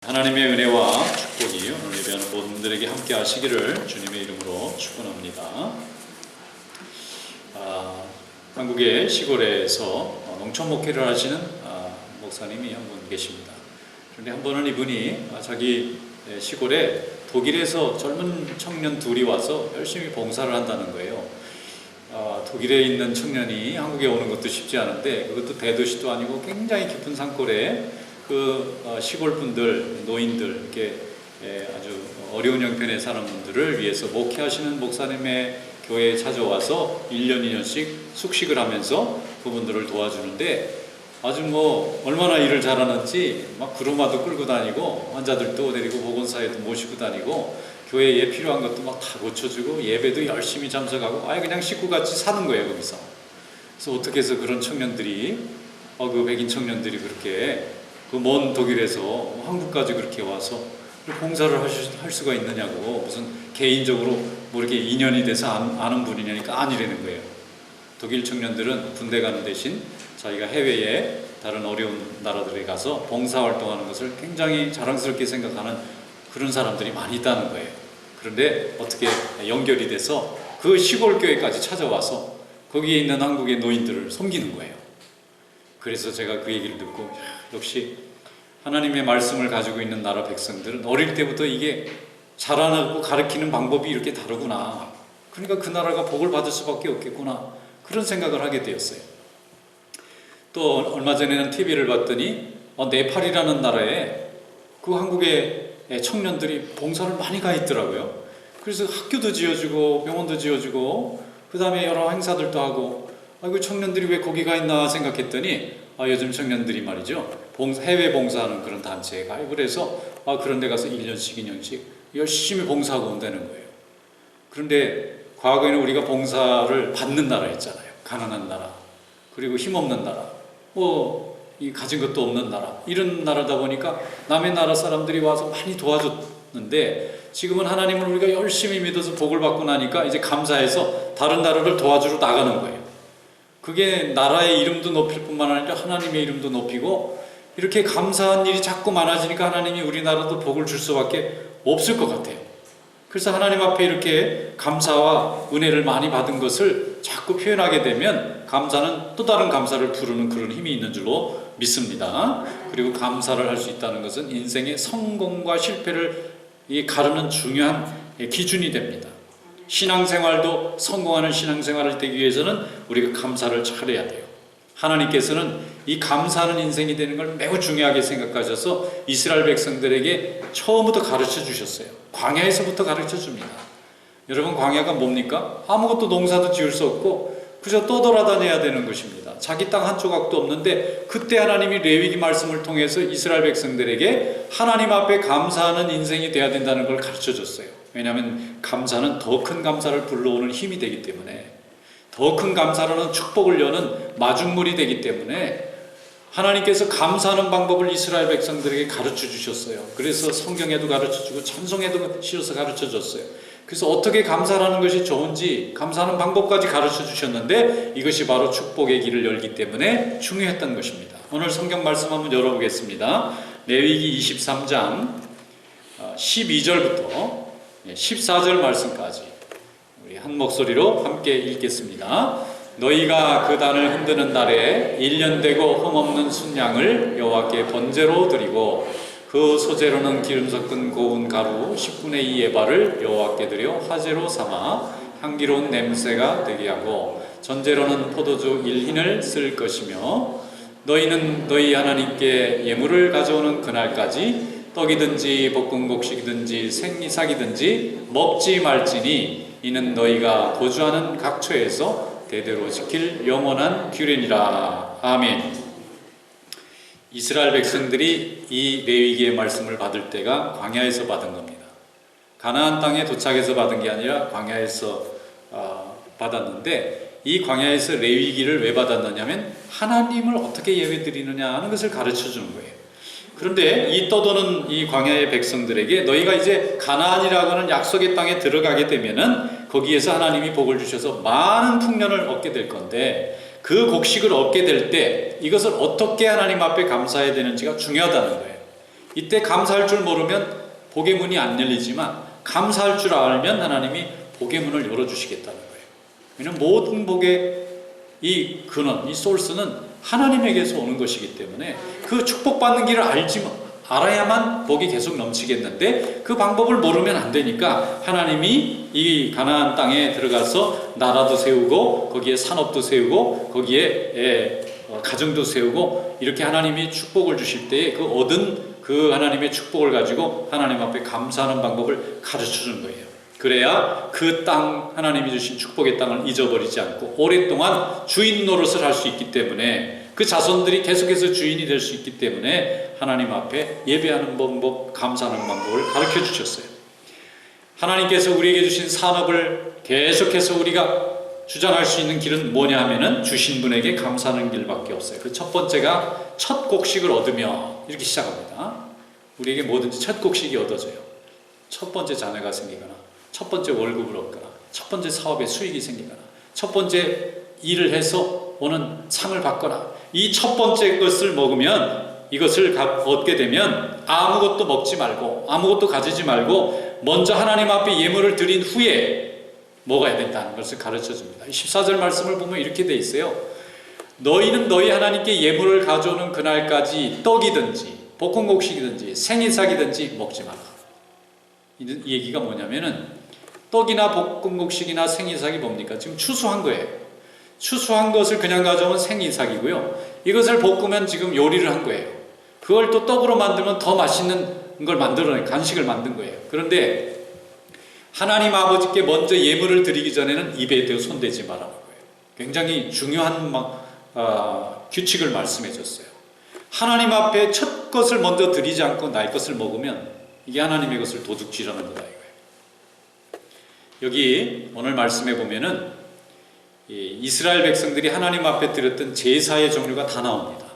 하나님의 은혜와 축복이 오늘 예배하는 모든 분들에게 함께 하시기를 주님의 이름으로 축원합니다. 한국의 시골에서 농촌 목회를 하시는 목사님이 한 분 계십니다. 그런데 한 번은 이분이 자기 시골에 독일에서 젊은 청년 둘이 와서 열심히 봉사를 한다는 거예요. 독일에 있는 청년이 한국에 오는 것도 쉽지 않은데, 그것도 대도시도 아니고 굉장히 깊은 산골에 시골 분들, 노인들, 이렇게 아주 어려운 형편의 사는 분들을 위해서 목회하시는 목사님의 교회에 찾아와서 1년, 2년씩 숙식을 하면서 그분들을 도와주는데, 아주 얼마나 일을 잘하는지 막 구루마도 끌고 다니고, 환자들도 데리고 보건사에도 모시고 다니고, 교회에 필요한 것도 막 다 고쳐주고, 예배도 열심히 참석하고, 아예 그냥 식구같이 사는 거예요, 거기서. 그래서 어떻게 해서 그런 청년들이, 그 백인 청년들이 그렇게 그 먼 독일에서 한국까지 그렇게 와서 봉사를 할 수가 있느냐고, 무슨 개인적으로 이렇게 인연이 돼서 아는 분이냐니까 아니라는 거예요. 독일 청년들은 군대 가는 대신 자기가 해외에 다른 어려운 나라들에 가서 봉사활동하는 것을 굉장히 자랑스럽게 생각하는 그런 사람들이 많이 있다는 거예요. 그런데 어떻게 연결이 돼서 그 시골 교회까지 찾아와서 거기에 있는 한국의 노인들을 섬기는 거예요. 그래서 제가 그 얘기를 듣고, 역시 하나님의 말씀을 가지고 있는 나라 백성들은 어릴 때부터 이게 자라나고 가르치는 방법이 이렇게 다르구나. 그러니까 그 나라가 복을 받을 수밖에 없겠구나. 그런 생각을 하게 되었어요. 또 얼마 전에는 TV를 봤더니 네팔이라는 나라에 그 한국의 청년들이 봉사를 많이 가 있더라고요. 그래서 학교도 지어주고 병원도 지어주고 그 다음에 여러 행사들도 하고, 그 청년들이 왜 거기 가 있나 생각했더니 요즘 청년들이 말이죠, 해외 봉사하는 그런 단체에 가입을 해서 그런 데 가서 1년씩 2년씩 열심히 봉사하고 온다는 거예요. 그런데 과거에는 우리가 봉사를 받는 나라였잖아요. 가난한 나라, 그리고 힘없는 나라, 이 가진 것도 없는 나라, 이런 나라다 보니까 남의 나라 사람들이 와서 많이 도와줬는데, 지금은 하나님을 우리가 열심히 믿어서 복을 받고 나니까 이제 감사해서 다른 나라를 도와주러 나가는 거예요. 그게 나라의 이름도 높일 뿐만 아니라 하나님의 이름도 높이고, 이렇게 감사한 일이 자꾸 많아지니까 하나님이 우리나라도 복을 줄 수밖에 없을 것 같아요. 그래서 하나님 앞에 이렇게 감사와 은혜를 많이 받은 것을 자꾸 표현하게 되면 감사는 또 다른 감사를 부르는 그런 힘이 있는 줄로 믿습니다. 그리고 감사를 할 수 있다는 것은 인생의 성공과 실패를 가르는 중요한 기준이 됩니다. 신앙생활도 성공하는 신앙생활을 되기 위해서는 우리가 감사를 잘해야 돼요. 하나님께서는 이 감사하는 인생이 되는 걸 매우 중요하게 생각하셔서 이스라엘 백성들에게 처음부터 가르쳐 주셨어요. 광야에서부터 가르쳐 줍니다. 여러분, 광야가 뭡니까? 아무것도 농사도 지을 수 없고 그저 떠돌아다녀야 되는 것입니다. 자기 땅 한 조각도 없는데, 그때 하나님이 레위기 말씀을 통해서 이스라엘 백성들에게 하나님 앞에 감사하는 인생이 돼야 된다는 걸 가르쳐 줬어요. 왜냐하면 감사는 더 큰 감사를 불러오는 힘이 되기 때문에, 더 큰 감사로는 축복을 여는 마중물이 되기 때문에 하나님께서 감사하는 방법을 이스라엘 백성들에게 가르쳐 주셨어요. 그래서 성경에도 가르쳐 주고 찬송에도 실어서 가르쳐 줬어요. 그래서 어떻게 감사하는 것이 좋은지, 감사하는 방법까지 가르쳐 주셨는데, 이것이 바로 축복의 길을 열기 때문에 중요했던 것입니다. 오늘 성경 말씀 한번 열어보겠습니다. 레위기 23장 12절부터 14절 말씀까지 우리 한 목소리로 함께 읽겠습니다. 너희가 그 단을 흔드는 날에 1년 되고 흠없는 순양을 여호와께 번제로 드리고, 그 소재로는 기름 섞은 고운 가루 10분의 2 에바를 여호와께 드려 화제로 삼아 향기로운 냄새가 되게 하고, 전제로는 포도주 1흰을 쓸 것이며, 너희는 너희 하나님께 예물을 가져오는 그날까지 떡이든지 볶은 곡식이든지 생이삭이든지 먹지 말지니, 이는 너희가 거주하는 각처에서 대대로 지킬 영원한 규례니라. 아멘. 이스라엘 백성들이 이 레위기의 말씀을 받을 때가 광야에서 받은 겁니다. 가나안 땅에 도착해서 받은 게 아니라 광야에서 받았는데, 이 광야에서 레위기를 왜 받았느냐면 하나님을 어떻게 예배드리느냐 하는 것을 가르쳐 주는 거예요. 그런데 이 떠도는 이 광야의 백성들에게, 너희가 이제 가나안이라고 하는 약속의 땅에 들어가게 되면은 거기에서 하나님이 복을 주셔서 많은 풍년을 얻게 될 건데, 그 곡식을 얻게 될 때 이것을 어떻게 하나님 앞에 감사해야 되는지가 중요하다는 거예요. 이때 감사할 줄 모르면 복의 문이 안 열리지만 감사할 줄 알면 하나님이 복의 문을 열어주시겠다는 거예요. 왜냐하면 모든 복의 이 근원, 이 소스는 하나님에게서 오는 것이기 때문에 그 축복받는 길을 알아야만 복이 계속 넘치겠는데 그 방법을 모르면 안 되니까 하나님이 이 가나안 땅에 들어가서 나라도 세우고 거기에 산업도 세우고 거기에 가정도 세우고 이렇게 하나님이 축복을 주실 때에 그 얻은 그 하나님의 축복을 가지고 하나님 앞에 감사하는 방법을 가르쳐 주는 거예요. 그래야 그 땅, 하나님이 주신 축복의 땅을 잊어버리지 않고 오랫동안 주인 노릇을 할 수 있기 때문에 그 자손들이 계속해서 주인이 될 수 있기 때문에 하나님 앞에 예배하는 방법, 감사하는 방법을 가르쳐 주셨어요. 하나님께서 우리에게 주신 산업을 계속해서 우리가 주장할 수 있는 길은 뭐냐 하면은 주신 분에게 감사하는 길밖에 없어요. 그 첫 번째가 첫 곡식을 얻으며 이렇게 시작합니다. 우리에게 뭐든지 첫 곡식이 얻어져요. 첫 번째 자녀가 생기거나 첫 번째 월급을 얻거나 첫 번째 사업에 수익이 생기거나 첫 번째 일을 해서 오는 상을 받거나 이 첫 번째 것을 먹으면 이것을 얻게 되면 아무것도 먹지 말고 아무것도 가지지 말고 먼저 하나님 앞에 예물을 드린 후에 먹어야 된다는 것을 가르쳐 줍니다. 14절 말씀을 보면 이렇게 돼 있어요. 너희는 너희 하나님께 예물을 가져오는 그날까지 떡이든지 볶음곡식이든지 생이삭이든지 먹지 마라. 이 얘기가 뭐냐면은 떡이나 볶음곡식이나 생이삭이 뭡니까? 지금 추수한 거예요. 추수한 것을 그냥 가져오면 생이삭이고요. 이것을 볶으면 지금 요리를 한 거예요. 그걸 또 떡으로 만들면 더 맛있는 걸 만들어낸 간식을 만든 거예요. 그런데 하나님 아버지께 먼저 예물을 드리기 전에는 입에 대고 손대지 말라는 거예요. 굉장히 중요한 규칙을 말씀해 줬어요. 하나님 앞에 첫 것을 먼저 드리지 않고 나의 것을 먹으면 이게 하나님의 것을 도둑질하는 거다 이거예요. 여기 오늘 말씀해 보면은 이스라엘 백성들이 하나님 앞에 드렸던 제사의 종류가 다 나옵니다.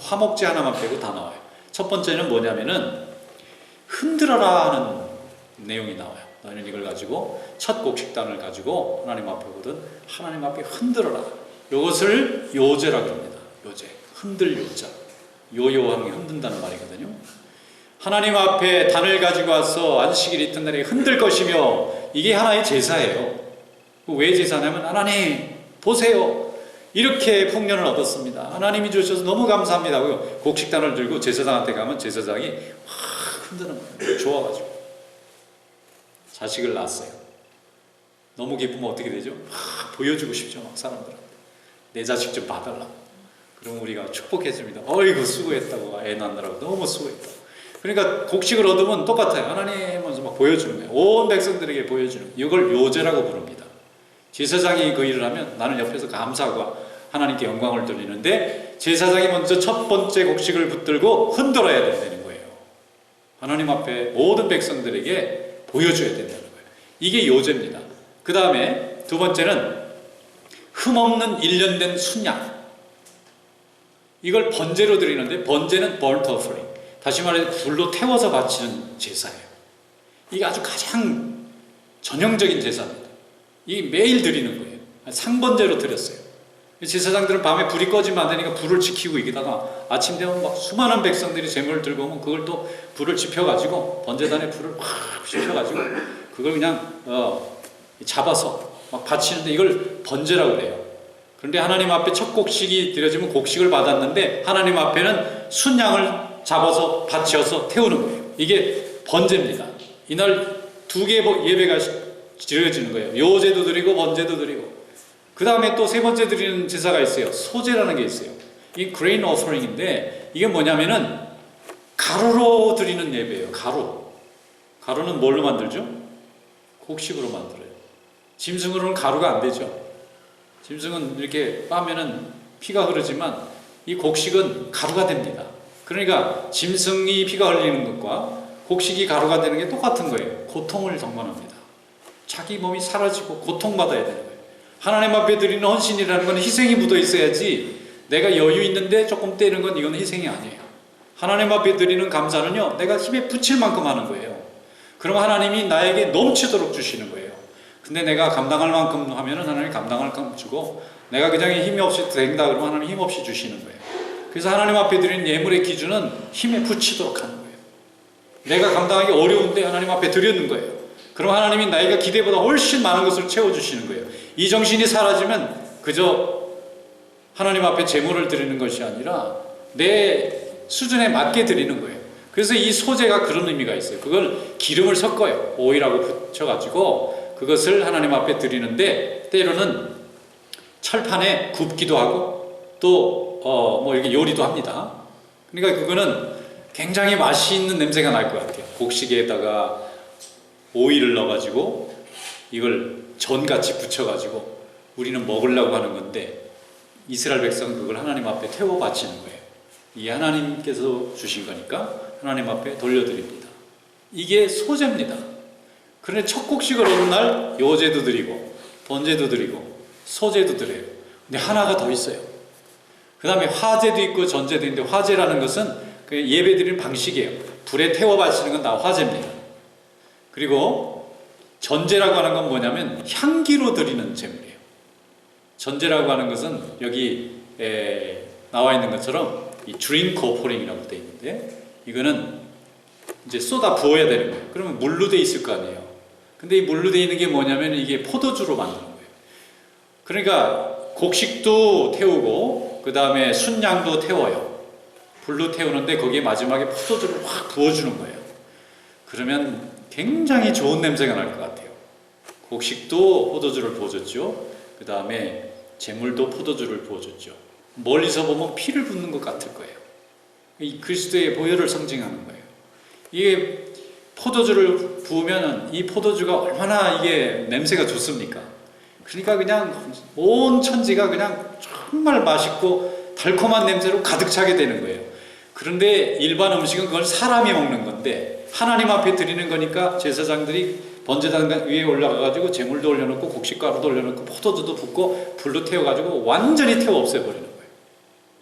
화목제 하나만 빼고 다 나와요. 첫 번째는 뭐냐면은 흔들어라 하는 내용이 나와요. 너희는 이걸 가지고 첫 곡식단을 가지고 하나님 앞에 오거든 하나님 앞에 흔들어라. 이것을 요제라고 합니다. 요제, 흔들 요자. 요요한 게 흔든다는 말이거든요. 하나님 앞에 단을 가지고 와서 안식일 이튿날에 흔들 것이며 이게 하나의 제사예요. 왜 제사냐면 하나님 보세요. 이렇게 풍년을 얻었습니다. 하나님이 주셔서 너무 감사합니다. 곡식단을 들고 제사장한테 가면 제사장이 확 흔드는 거예요. 좋아가지고. 자식을 낳았어요. 너무 기쁘면 어떻게 되죠? 보여주고 싶죠. 막 사람들한테. 내 자식 좀 봐달라고. 그러면 우리가 축복해줍니다. 어이구 수고했다고. 애 낳느라고 너무 수고했다. 그러니까 곡식을 얻으면 똑같아요. 하나님 먼저 막 보여주는 거예요. 온 백성들에게 보여주는 거예요. 이걸 요제라고 부릅니다. 제사장이 그 일을 하면 나는 옆에서 감사하고 하나님께 영광을 돌리는데 제사장이 먼저 첫 번째 곡식을 붙들고 흔들어야 된다는 거예요. 하나님 앞에 모든 백성들에게 보여줘야 된다는 거예요. 이게 요제입니다. 그 다음에 두 번째는 흠없는 1년 된 순양. 이걸 번제로 드리는데 번제는 burnt offering. 다시 말해서 불로 태워서 바치는 제사예요. 이게 아주 가장 전형적인 제사입니다. 이게 매일 드리는 거예요. 상번제로 드렸어요. 제사장들은 밤에 불이 꺼지면 안 되니까 불을 지키고 이기다가 아침 되면 막 수많은 백성들이 제물을 들고 오면 그걸 또 불을 지펴가지고 번제단에 불을 확 지펴가지고 그걸 그냥 잡아서 막 바치는데 이걸 번제라고 그래요. 그런데 하나님 앞에 첫 곡식이 드려지면 곡식을 받았는데 하나님 앞에는 순양을 잡아서 바치어서 태우는 거예요. 이게 번제입니다. 이날 두 개의 예배가 드려지는 거예요. 요제도 드리고 번제도 드리고. 그 다음에 또 세 번째 드리는 제사가 있어요. 소제라는 게 있어요. 이 grain offering인데 이게 뭐냐면은 가루로 드리는 예배예요. 가루는 뭘로 만들죠? 곡식으로 만들어요. 짐승으로는 가루가 안 되죠. 짐승은 이렇게 빠면은 피가 흐르지만 이 곡식은 가루가 됩니다. 그러니까 짐승이 피가 흘리는 것과 곡식이 가루가 되는 게 똑같은 거예요. 고통을 동반합니다. 자기 몸이 사라지고 고통받아야 되는 거예요. 하나님 앞에 드리는 헌신이라는 건 희생이 묻어 있어야지 내가 여유 있는데 조금 떼는 건 이건 희생이 아니에요. 하나님 앞에 드리는 감사는요, 내가 힘에 붙일 만큼 하는 거예요. 그럼 하나님이 나에게 넘치도록 주시는 거예요. 근데 내가 감당할 만큼 하면은 하나님이 감당할 만큼 주고 내가 그냥 힘이 없이 된다 그러면 하나님이 힘 없이 주시는 거예요. 그래서 하나님 앞에 드리는 예물의 기준은 힘에 부치도록 하는 거예요. 내가 감당하기 어려운데 하나님 앞에 드리는 거예요. 그럼 하나님이 나이가 기대보다 훨씬 많은 것을 채워주시는 거예요. 이 정신이 사라지면 그저 하나님 앞에 제물을 드리는 것이 아니라 내 수준에 맞게 드리는 거예요. 그래서 이 소제가 그런 의미가 있어요. 그걸 기름을 섞어요. 오일하고 붙여가지고 그것을 하나님 앞에 드리는데, 때로는 철판에 굽기도 하고 또 뭐 이렇게 요리도 합니다. 그러니까 그거는 굉장히 맛있는 냄새가 날 것 같아요. 곡식에다가 오일을 넣어가지고 이걸 전같이 붙여가지고 우리는 먹으려고 하는 건데, 이스라엘 백성은 그걸 하나님 앞에 태워 바치는 거예요. 이게 하나님께서 주신 거니까 하나님 앞에 돌려드립니다. 이게 소제입니다. 그런데 첫 곡식을 얻는 날 요제도 드리고 번제도 드리고 소제도 드려요. 근데 하나가 더 있어요. 그 다음에 화제도 있고 전제도 있는데, 화제라는 것은 그 예배 드리는 방식이에요. 불에 태워 바치는 건 다 화제입니다. 그리고 전제라고 하는 건 뭐냐면 향기로 드리는 제물이에요. 전제라고 하는 것은 여기 나와 있는 것처럼 이 드링크 오퍼링이라고 되어 있는데, 이거는 이제 쏟아 부어야 되는 거예요. 그러면 물로 돼 있을 거 아니에요. 근데 이 물로 돼 있는 게 뭐냐면 이게 포도주로 만드는 거예요. 그러니까 곡식도 태우고 그 다음에 순양도 태워요. 불로 태우는데 거기에 마지막에 포도주를 확 부어주는 거예요. 그러면 굉장히 좋은 냄새가 날 것 같아요. 곡식도 포도주를 부어줬죠. 그 다음에 제물도 포도주를 부어줬죠. 멀리서 보면 피를 붓는 것 같을 거예요. 이 그리스도의 보혈을 상징하는 거예요. 이게 포도주를 부으면 이 포도주가 얼마나 이게 냄새가 좋습니까? 그러니까 그냥 온 천지가 그냥 정말 맛있고 달콤한 냄새로 가득 차게 되는 거예요. 그런데 일반 음식은 그걸 사람이 먹는 건데, 하나님 앞에 드리는 거니까 제사장들이 번제단 위에 올라가가지고 제물도 올려놓고 곡식가루도 올려놓고 포도주도 붓고 불로 태워가지고 완전히 태워 없애버리는 거예요.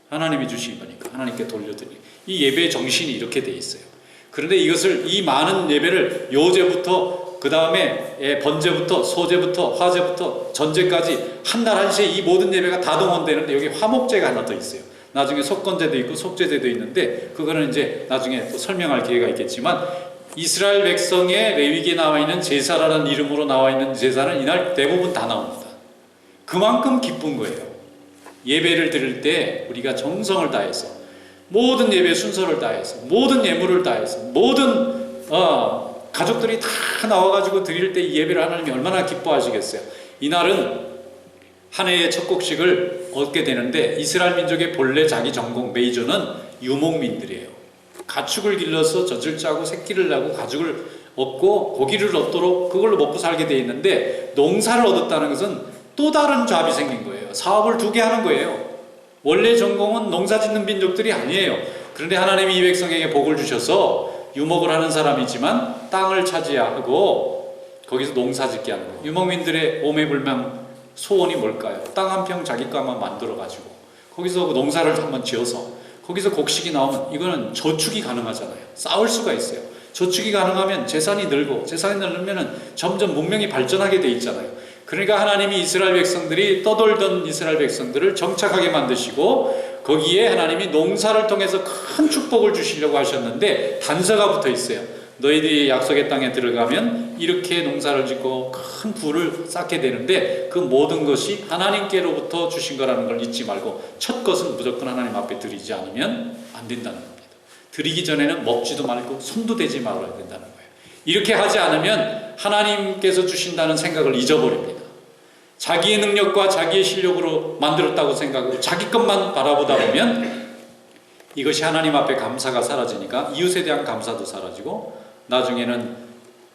하나님이 주신 거니까 하나님께 돌려드리는, 이 예배의 정신이 이렇게 돼 있어요. 그런데 이것을, 이 많은 예배를 요제부터 그 다음에 번제부터 소제부터 화제부터 전제까지 한 날 한시에 이 모든 예배가 다 동원되는데, 여기 화목제가 하나 더 있어요. 나중에 속건제도 있고 속제제도 있는데, 그거는 이제 나중에 또 설명할 기회가 있겠지만, 이스라엘 백성의 레위기에 나와 있는 제사라는 이름으로 나와 있는 제사는 이날 대부분 다 나옵니다. 그만큼 기쁜 거예요. 예배를 드릴 때 우리가 정성을 다해서, 모든 예배 순서를 다해서, 모든 예물을 다해서, 모든 가족들이 다 나와가지고 드릴 때 이 예배를 하나님이 얼마나 기뻐하시겠어요. 이날은 한 해의 첫 곡식을 얻게 되는데, 이스라엘 민족의 본래 자기 전공 메이저는 유목민들이에요. 가축을 길러서 젖을 짜고 새끼를 낳고 가죽을 얻고 고기를 얻도록 그걸로 먹고 살게 돼 있는데, 농사를 얻었다는 것은 또 다른 잡이 생긴 거예요. 사업을 두 개 하는 거예요. 원래 전공은 농사 짓는 민족들이 아니에요. 그런데 하나님이 이 백성에게 복을 주셔서 유목을 하는 사람이지만 땅을 차지하고 거기서 농사 짓게 하는 거예요. 유목민들의 오매불망 소원이 뭘까요? 땅 한 평 자기 거만 만들어가지고 거기서 농사를 한번 지어서 거기서 곡식이 나오면 이거는 저축이 가능하잖아요. 쌓을 수가 있어요. 저축이 가능하면 재산이 늘고, 재산이 늘면 점점 문명이 발전하게 돼 있잖아요. 그러니까 하나님이 이스라엘 백성들이 떠돌던 이스라엘 백성들을 정착하게 만드시고, 거기에 하나님이 농사를 통해서 큰 축복을 주시려고 하셨는데 단서가 붙어 있어요. 너희들이 약속의 땅에 들어가면 이렇게 농사를 짓고 큰 부를 쌓게 되는데, 그 모든 것이 하나님께로부터 주신 거라는 걸 잊지 말고, 첫 것은 무조건 하나님 앞에 드리지 않으면 안 된다는 겁니다. 드리기 전에는 먹지도 말고 손도 대지 말아야 된다는 거예요. 이렇게 하지 않으면 하나님께서 주신다는 생각을 잊어버립니다. 자기의 능력과 자기의 실력으로 만들었다고 생각하고 자기 것만 바라보다 보면 이것이 하나님 앞에 감사가 사라지니까 이웃에 대한 감사도 사라지고, 나중에는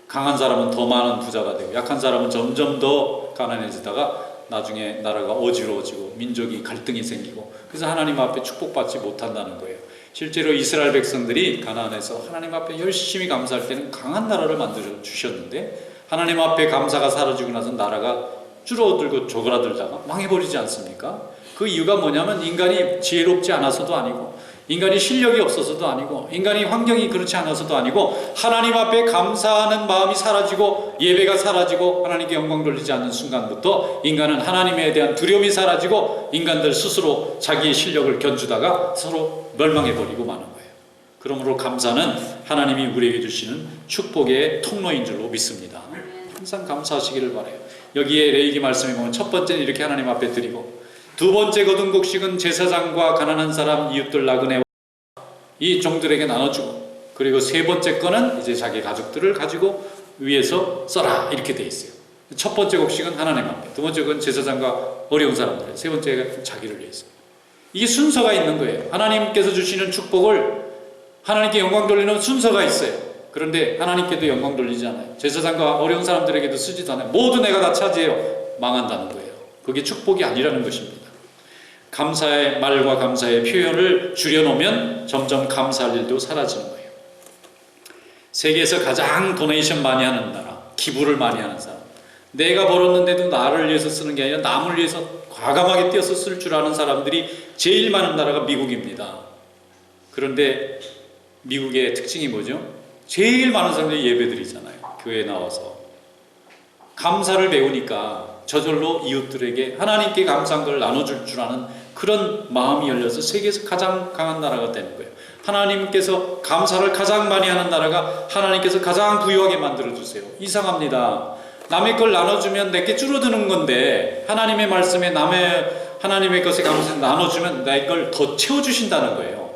강한 사람은 더 많은 부자가 되고 약한 사람은 점점 더 가난해지다가 나중에 나라가 어지러워지고 민족이 갈등이 생기고, 그래서 하나님 앞에 축복받지 못한다는 거예요. 실제로 이스라엘 백성들이 가나안에서 하나님 앞에 열심히 감사할 때는 강한 나라를 만들어 주셨는데, 하나님 앞에 감사가 사라지고 나서 나라가 줄어들고 조그라들다가 망해버리지 않습니까? 그 이유가 뭐냐면 인간이 지혜롭지 않아서도 아니고, 인간이 실력이 없어서도 아니고 인간이 환경이 그렇지 않아서도 아니고 하나님 앞에 감사하는 마음이 사라지고 예배가 사라지고 하나님께 영광 돌리지 않는 순간부터 인간은 하나님에 대한 두려움이 사라지고 인간들 스스로 자기의 실력을 견주다가 서로 멸망해버리고 마는 거예요. 그러므로 감사는 하나님이 우리에게 주시는 축복의 통로인 줄로 믿습니다. 항상 감사하시기를 바라요. 여기에 레위기 말씀에 보면 첫 번째는 이렇게 하나님 앞에 드리고, 두 번째 거둔 곡식은 제사장과 가난한 사람, 이웃들, 나그네와 이 종들에게 나눠주고, 그리고 세 번째 거는 이제 자기 가족들을 가지고 위에서 써라 이렇게 돼 있어요. 첫 번째 곡식은 하나님 앞에, 두 번째 건 제사장과 어려운 사람들, 세 번째가 자기를 위해서. 이게 순서가 있는 거예요. 하나님께서 주시는 축복을 하나님께 영광 돌리는 순서가 있어요. 그런데 하나님께도 영광 돌리지 않아요. 제사장과 어려운 사람들에게도 쓰지도 않아요. 모두 내가 다 차지해요. 망한다는 거예요. 그게 축복이 아니라는 것입니다. 감사의 말과 감사의 표현을 줄여놓으면 점점 감사할 일도 사라지는 거예요. 세계에서 가장 도네이션 많이 하는 나라, 기부를 많이 하는 사람, 내가 벌었는데도 나를 위해서 쓰는 게 아니라 남을 위해서 과감하게 뛰어서 쓸 줄 아는 사람들이 제일 많은 나라가 미국입니다. 그런데 미국의 특징이 뭐죠? 제일 많은 사람들이 예배드리잖아요. 교회에 나와서 감사를 배우니까 저절로 이웃들에게 하나님께 감사한 걸 나눠줄 줄 아는 그런 마음이 열려서 세계에서 가장 강한 나라가 되는 거예요. 하나님께서 감사를 가장 많이 하는 나라가 하나님께서 가장 부유하게 만들어주세요. 이상합니다. 남의 걸 나눠주면 내게 줄어드는 건데 하나님의 말씀에 하나님의 것에 감사를 나눠주면 내 걸 더 채워주신다는 거예요.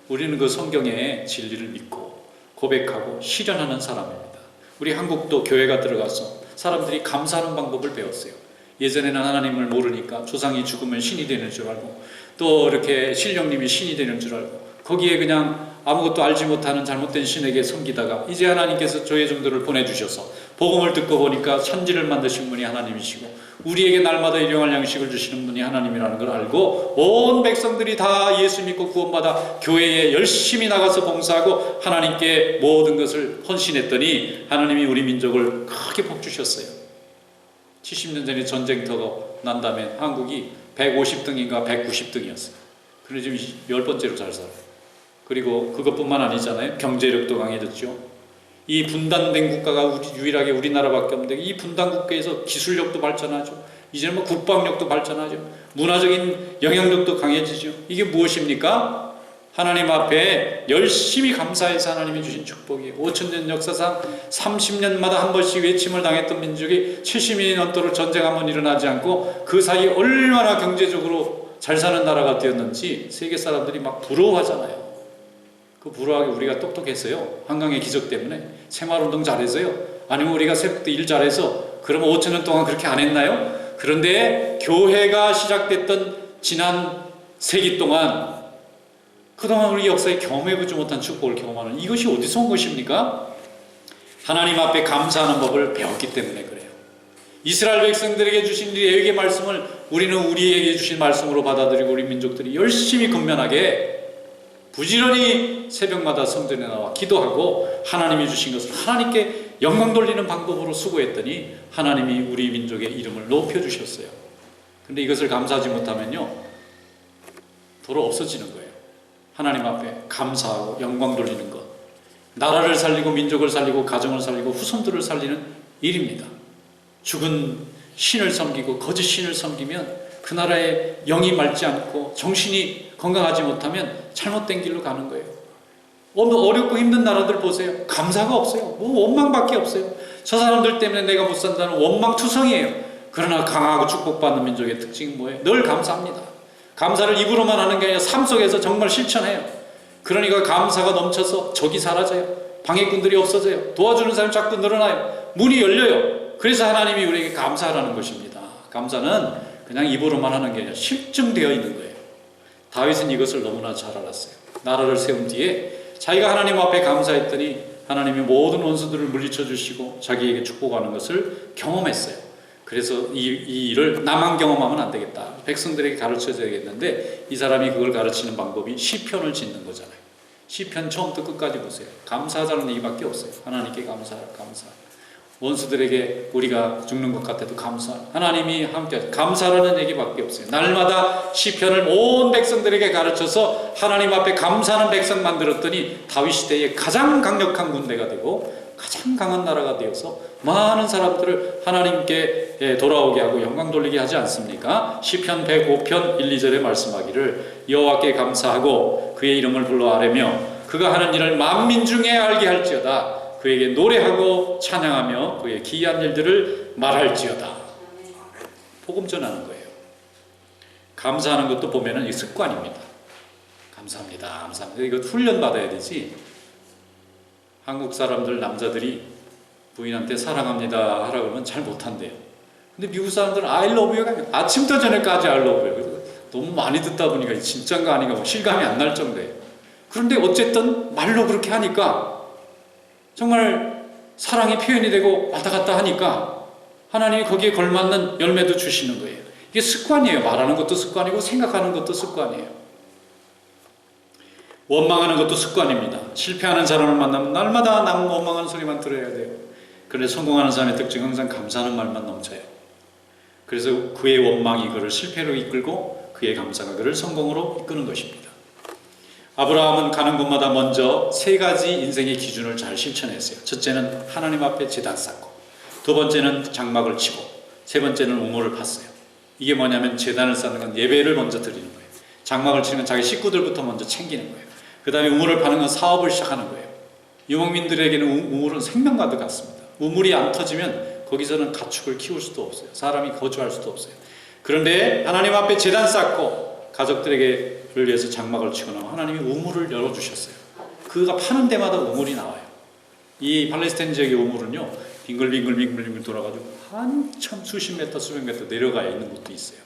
우리는 그 성경의 진리를 믿고 고백하고 실현하는 사람입니다. 우리 한국도 교회가 들어가서 사람들이 감사하는 방법을 배웠어요. 예전에는 하나님을 모르니까 조상이 죽으면 신이 되는 줄 알고, 또 이렇게 신령님이 신이 되는 줄 알고, 거기에 그냥 아무것도 알지 못하는 잘못된 신에게 섬기다가 이제 하나님께서 저의 정도를 보내주셔서 복음을 듣고 보니까 천지를 만드신 분이 하나님이시고 우리에게 날마다 일용할 양식을 주시는 분이 하나님이라는 걸 알고 온 백성들이 다 예수 믿고 구원받아 교회에 열심히 나가서 봉사하고 하나님께 모든 것을 헌신했더니 하나님이 우리 민족을 크게 복주셨어요. 70년 전에 전쟁터가 난 다음에 한국이 150등인가 190등이었어요. 그런데 지금 10번째로 잘 살아요. 그리고 그것뿐만 아니잖아요. 경제력도 강해졌죠. 이 분단된 국가가 유일하게 우리나라밖에 없는데 이 분단 국가에서 기술력도 발전하죠. 이제는 뭐 국방력도 발전하죠. 문화적인 영향력도 강해지죠. 이게 무엇입니까? 하나님 앞에 열심히 감사해서 하나님이 주신 축복이에요. 5천년 역사상 30년마다 한 번씩 외침을 당했던 민족이 70년이 넘도록 전쟁 한 번 일어나지 않고 그 사이 얼마나 경제적으로 잘 사는 나라가 되었는지 세계 사람들이 막 부러워하잖아요. 그 부러워하게 우리가 똑똑했어요. 한강의 기적 때문에 새마을운동 잘해서요. 아니면 우리가 새벽도 일 잘해서 그러면 5천년 동안 그렇게 안 했나요? 그런데 교회가 시작됐던 지난 세기 동안 그동안 우리 역사에 경험해보지 못한 축복을 경험하는 이것이 어디서 온 것입니까? 하나님 앞에 감사하는 법을 배웠기 때문에 그래요. 이스라엘 백성들에게 주신 레위기의 말씀을 우리는 우리에게 주신 말씀으로 받아들이고 우리 민족들이 열심히 근면하게 부지런히 새벽마다 성전에 나와 기도하고 하나님이 주신 것을 하나님께 영광 돌리는 방법으로 수고했더니 하나님이 우리 민족의 이름을 높여주셨어요. 그런데 이것을 감사하지 못하면요 도로 없어지는 거예요. 하나님 앞에 감사하고 영광 돌리는 것, 나라를 살리고 민족을 살리고 가정을 살리고 후손들을 살리는 일입니다. 죽은 신을 섬기고 거짓 신을 섬기면 그 나라의 영이 맑지 않고 정신이 건강하지 못하면 잘못된 길로 가는 거예요. 어렵고 힘든 나라들 보세요. 감사가 없어요. 뭐 원망밖에 없어요. 저 사람들 때문에 내가 못 산다는 원망투성이에요. 그러나 강하고 축복받는 민족의 특징은 뭐예요? 늘 감사합니다. 감사를 입으로만 하는 게 아니라 삶 속에서 정말 실천해요. 그러니까 감사가 넘쳐서 적이 사라져요. 방해꾼들이 없어져요. 도와주는 사람이 자꾸 늘어나요. 문이 열려요. 그래서 하나님이 우리에게 감사하라는 것입니다. 감사는 그냥 입으로만 하는 게 아니라 실증되어 있는 거예요. 다윗은 이것을 너무나 잘 알았어요. 나라를 세운 뒤에 자기가 하나님 앞에 감사했더니 하나님이 모든 원수들을 물리쳐 주시고 자기에게 축복하는 것을 경험했어요. 그래서 이 일을 나만 경험하면 안 되겠다. 백성들에게 가르쳐줘야겠는데 이 사람이 그걸 가르치는 방법이 시편을 짓는 거잖아요. 시편 처음부터 끝까지 보세요. 감사하자는 얘기밖에 없어요. 하나님께 감사. 원수들에게 우리가 죽는 것 같아도 감사. 하나님이 함께 감사라는 얘기밖에 없어요. 날마다 시편을 온 백성들에게 가르쳐서 하나님 앞에 감사하는 백성 만들었더니 다윗 시대에 가장 강력한 군대가 되고 가장 강한 나라가 되어서 많은 사람들을 하나님께 돌아오게 하고 영광 돌리게 하지 않습니까? 시편 105편 1, 2절에 말씀하기를 여호와께 감사하고 그의 이름을 불러 아뢰며 그가 하는 일을 만민 중에 알게 할지어다. 그에게 노래하고 찬양하며 그의 기이한 일들을 말할지어다. 복음 전하는 거예요. 감사하는 것도 보면은 이 습관입니다. 감사합니다. 감사합니다. 이거 훈련 받아야 되지. 한국 사람들 남자들이 부인한테 사랑합니다 하라고 하면 잘 못한대요. 근데 미국 사람들은 I love you가 아침부터 저녁까지 I love you. 그래서 너무 많이 듣다 보니까 진짜인가 아닌가 실감이 안 날 정도예요. 그런데 어쨌든 말로 그렇게 하니까 정말 사랑이 표현이 되고 왔다 갔다 하니까 하나님이 거기에 걸맞는 열매도 주시는 거예요. 이게 습관이에요. 말하는 것도 습관이고 생각하는 것도 습관이에요. 원망하는 것도 습관입니다. 실패하는 사람을 만나면 날마다 남 원망하는 소리만 들어야 돼요. 그런데 성공하는 사람의 특징은 항상 감사하는 말만 넘쳐요. 그래서 그의 원망이 그를 실패로 이끌고 그의 감사가 그를 성공으로 이끄는 것입니다. 아브라함은 가는 곳마다 먼저 세 가지 인생의 기준을 잘 실천했어요. 첫째는 하나님 앞에 제단 쌓고, 두 번째는 장막을 치고, 세 번째는 우물을 팠어요. 이게 뭐냐면 제단을 쌓는 건 예배를 먼저 드리는 거예요. 장막을 치는 건 자기 식구들부터 먼저 챙기는 거예요. 그 다음에 우물을 파는 건 사업을 시작하는 거예요. 유목민들에게는 우물은 생명과도 같습니다. 우물이 안 터지면 거기서는 가축을 키울 수도 없어요. 사람이 거주할 수도 없어요. 그런데 하나님 앞에 제단 쌓고 가족들에게 위해서 장막을 치거나 하나님이 우물을 열어주셨어요. 그가 파는 데마다 우물이 나와요. 이 팔레스타인 지역의 우물은요 빙글빙글 돌아가지고 한참 수십 메터 수백 메터 내려가 있는 곳도 있어요.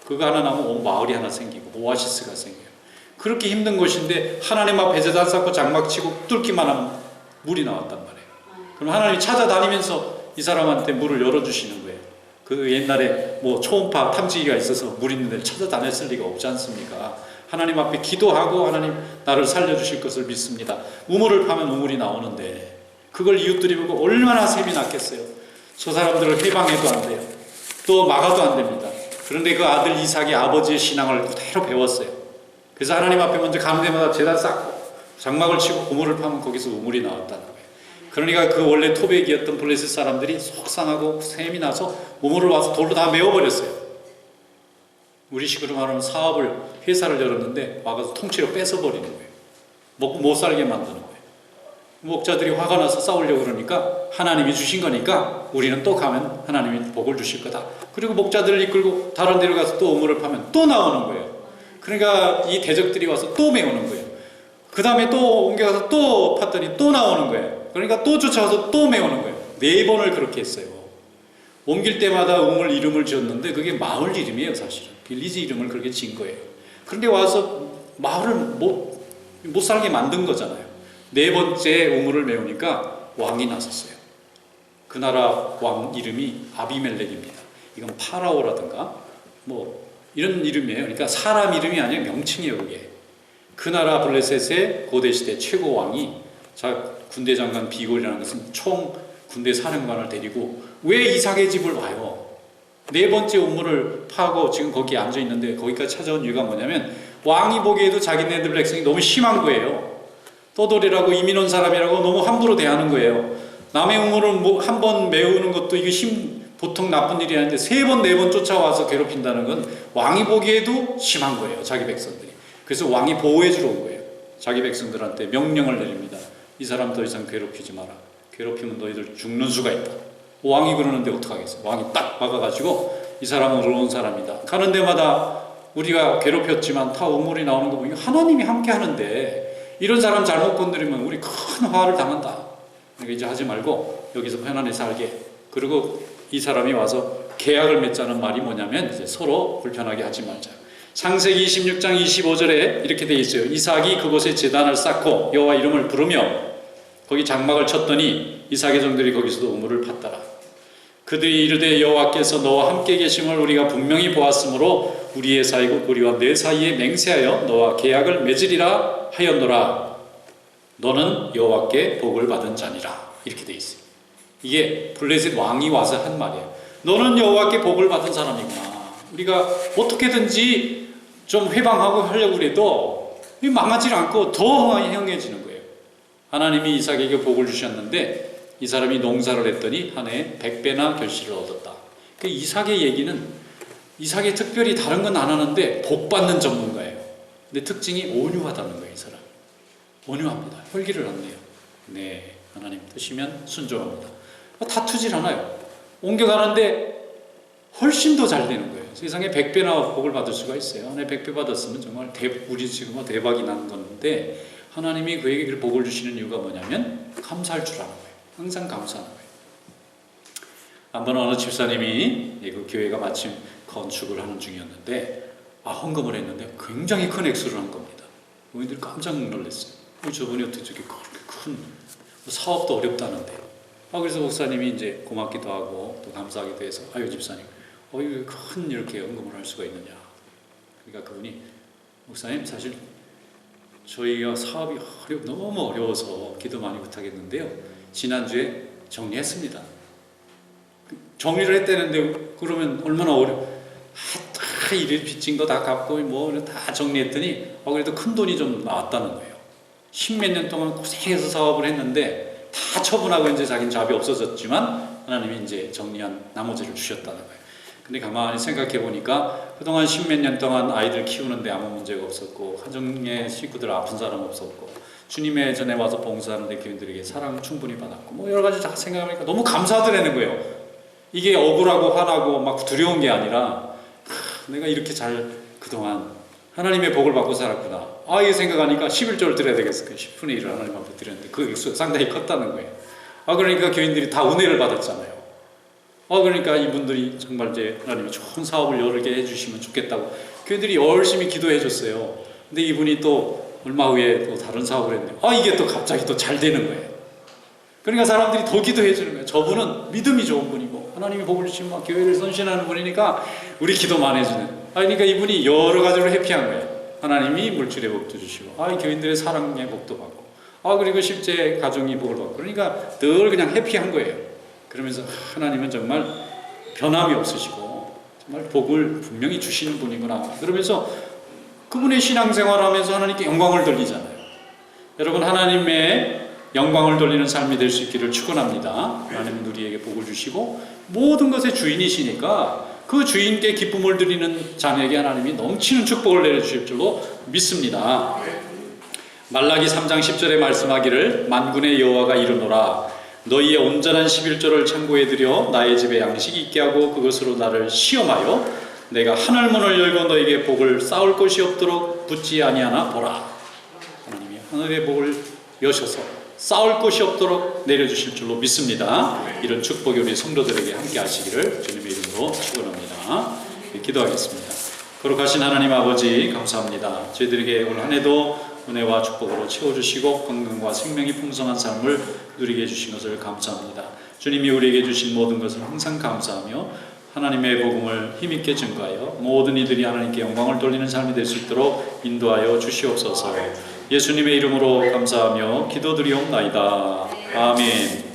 그거 하나 나오면 온 마을이 하나 생기고 오아시스가 생겨요. 그렇게 힘든 곳인데 하나님 앞에 제단 쌓고 장막 치고 뚫기만 하면 물이 나왔단 말이에요. 그럼 하나님이 찾아다니면서 이 사람한테 물을 열어주시는 거예요. 그 옛날에 뭐 초음파 탐지기가 있어서 물 있는 데를 찾아다녔을 리가 없지 않습니까? 하나님 앞에 기도하고 하나님 나를 살려주실 것을 믿습니다. 우물을 파면 우물이 나오는데 그걸 이웃들이 보고 얼마나 셈이 났겠어요. 저 사람들을 해방해도 안 돼요. 또 막아도 안 됩니다. 그런데 그 아들 이삭이 아버지의 신앙을 그대로 배웠어요. 그래서 하나님 앞에 먼저 가는 데마다 제단 쌓고 장막을 치고 우물을 파면 거기서 우물이 나왔다는 거예요. 그러니까 그 원래 토백이었던 블레셋 사람들이 속상하고 셈이 나서 우물을 와서 돌로 다 메워버렸어요. 우리식으로 말하면 사업을 회사를 열었는데 와서 통째로 뺏어버리는 거예요. 먹고 못 살게 만드는 거예요. 목자들이 화가 나서 싸우려고 그러니까 하나님이 주신 거니까 우리는 또 가면 하나님이 복을 주실 거다. 그리고 목자들을 이끌고 다른 데로 가서 또 우물을 파면 또 나오는 거예요. 그러니까 이 대적들이 와서 또 메우는 거예요. 그 다음에 또 옮겨가서 또 팠더니 또 나오는 거예요. 그러니까 또 쫓아와서 또 메우는 거예요. 4번을 그렇게 했어요. 옮길 때마다 우물 이름을 지었는데 그게 마을 이름이에요. 사실은 빌리지 이름을 그렇게 지은 거예요. 그런데 와서 마을을 못 살게 만든 거잖아요. 4번째 우물을 메우니까 왕이 나섰어요. 그 나라 왕 이름이 아비멜렉입니다. 이건 파라오라든가 뭐 이런 이름이에요. 그러니까 사람 이름이 아니라 명칭이에요. 그게 그 나라 블레셋의 고대시대 최고 왕이 군대 장관 비골이라는 것은 총 군대 사령관을 데리고 왜 이삭의 집을 와요? 4번째 우물을 파고 지금 거기 앉아 있는데 거기까지 찾아온 이유가 뭐냐면 왕이 보기에도 자기네들 백성이 너무 심한 거예요. 떠돌이라고 이민 온 사람이라고 너무 함부로 대하는 거예요. 남의 우물을 한 번 메우는 것도 이게 보통 나쁜 일이 아닌데 3번, 4번 쫓아와서 괴롭힌다는 건 왕이 보기에도 심한 거예요. 자기 백성들이. 그래서 왕이 보호해 주러 온 거예요. 자기 백성들한테 명령을 내립니다. 이 사람 더 이상 괴롭히지 마라. 괴롭히면 너희들 죽는 수가 있다. 왕이 그러는데 어떡하겠어요? 왕이 딱 막아가지고 이 사람은 어려운 사람이다. 가는 데마다 우리가 괴롭혔지만 다 우물이 나오는 거 보니까 하나님이 함께 하는데 이런 사람 잘못 건드리면 우리 큰 화를 당한다. 그러니까 이제 하지 말고 여기서 편안히 살게. 그리고 이 사람이 와서 계약을 맺자는 말이 뭐냐면 이제 서로 불편하게 하지 말자. 창세기 26장 25절에 이렇게 돼 있어요. 이삭이 그곳에 제단을 쌓고 여호와 이름을 부르며 거기 장막을 쳤더니 이삭의 종들이 거기서도 우물을 팠더라. 그들이 이르되 여호와께서 너와 함께 계심을 우리가 분명히 보았으므로 우리의 사이고 우리와 내 사이에 맹세하여 너와 계약을 맺으리라 하였노라. 너는 여호와께 복을 받은 자니라. 이렇게 돼 있어요. 이게 블레셋 왕이 와서 한 말이에요. 너는 여호와께 복을 받은 사람이구나. 우리가 어떻게든지 좀 회방하고 하려고 해도 망하지 않고 더 행해지는 거예요. 하나님이 이삭에게 복을 주셨는데 이 사람이 농사를 했더니 한 해에 100배나 결실을 얻었다. 그 이삭의 얘기는 이삭이 특별히 다른 건 안 하는데 복 받는 전문가예요. 근데 특징이 온유하다는 거예요. 이 사람 온유합니다. 혈기를 안 내요. 네, 하나님 뜻이면 순종합니다. 다투질 않아요. 옮겨가는데 훨씬 더 잘 되는 거예요. 세상에 100배나 복을 받을 수가 있어요. 100배 받았으면 정말 우리 지금 대박이 난 건데 하나님이 그에게 복을 주시는 이유가 뭐냐면 감사할 줄 아는 거예요. 항상 감사하는 거예요. 한번 어느 집사님이 그 교회가 마침 건축을 하는 중이었는데 헌금을 했는데 굉장히 큰 액수를 한 겁니다. 우리들이 깜짝 놀랐어요. 저분이 어떻게 저렇게 큰 사업도 어렵다는데. 그래서 목사님이 이제 고맙기도 하고 또 감사하기도 해서 아유 집사님 이거 큰 이렇게 헌금을 할 수가 있느냐. 그러니까 그분이 목사님 사실 저희가 사업이 너무 어려워서 기도 많이 부탁했는데요. 지난주에 정리했습니다. 정리를 했다는데 그러면 얼마나 다 이래 빚진 거 다 갚고 다 정리했더니 그래도 큰 돈이 좀 나왔다는 거예요. 10몇 년 동안 고생해서 사업을 했는데 다 처분하고 이제 자기는 잡이 없어졌지만 하나님이 이제 정리한 나머지를 주셨다는 거예요. 근데 가만히 생각해 보니까 그동안 10몇 년 동안 아이들 키우는데 아무 문제가 없었고 가정의 식구들 아픈 사람 없었고 주님의 전에 와서 봉사하는데 교인들에게 사랑 충분히 받았고 여러 가지 다 생각하니까 너무 감사하더라는 거예요. 이게 억울하고 화나고 막 두려운 게 아니라 내가 이렇게 잘 그동안 하나님의 복을 받고 살았구나. 이게 생각하니까 11조를 드려야 되겠어. 10분의 1을 하나님 앞에 드렸는데 그 액수가 상당히 컸다는 거예요. 그러니까 교인들이 다 은혜를 받았잖아요. 그러니까 이분들이 정말 이제 하나님이 좋은 사업을 여러 개 해주시면 좋겠다고 교인들이 열심히 기도해 줬어요. 근데 이분이 또 얼마 후에 또 다른 사업을 했는데 이게 또 갑자기 또 잘 되는 거예요. 그러니까 사람들이 더 기도해 주는 거예요. 저분은 믿음이 좋은 분이고 하나님이 복을 주시면 교회를 선신하는 분이니까 우리 기도만 해주는. 그러니까 이분이 여러 가지로 해피한 거예요. 하나님이 물질의 복도 주시고 교인들의 사랑의 복도 받고 그리고 실제 가정이 복을 받고 그러니까 늘 그냥 해피한 거예요. 그러면서 하나님은 정말 변함이 없으시고 정말 복을 분명히 주시는 분이구나. 그러면서 그분의 신앙생활하면서 하나님께 영광을 돌리잖아요. 여러분 하나님의 영광을 돌리는 삶이 될 수 있기를 축원합니다. 하나님은 우리에게 복을 주시고 모든 것의 주인이시니까 그 주인께 기쁨을 드리는 자녀에게 하나님이 넘치는 축복을 내려주실 줄로 믿습니다. 말라기 3장 10절에 말씀하기를 만군의 여호와가 이르노라 너희의 온전한 11조를 창고에 들여 나의 집에 양식이 있게 하고 그것으로 나를 시험하여 내가 하늘문을 열고 너에게 복을 쌓을 것이 없도록 붙지 아니하나 보라. 하나님이 하늘의 복을 여셔서 쌓을 것이 없도록 내려주실 줄로 믿습니다. 이런 축복이 우리 성도들에게 함께 하시기를 주님의 이름으로 축원합니다. 기도하겠습니다. 거룩하신 하나님 아버지 감사합니다. 저희들에게 올 한 해도 은혜와 축복으로 채워주시고 건강과 생명이 풍성한 삶을 누리게 해주신 것을 감사합니다. 주님이 우리에게 주신 모든 것을 항상 감사하며 하나님의 복음을 힘있게 증거하여 모든 이들이 하나님께 영광을 돌리는 삶이 될 수 있도록 인도하여 주시옵소서. 예수님의 이름으로 감사하며 기도드리옵나이다. 아멘.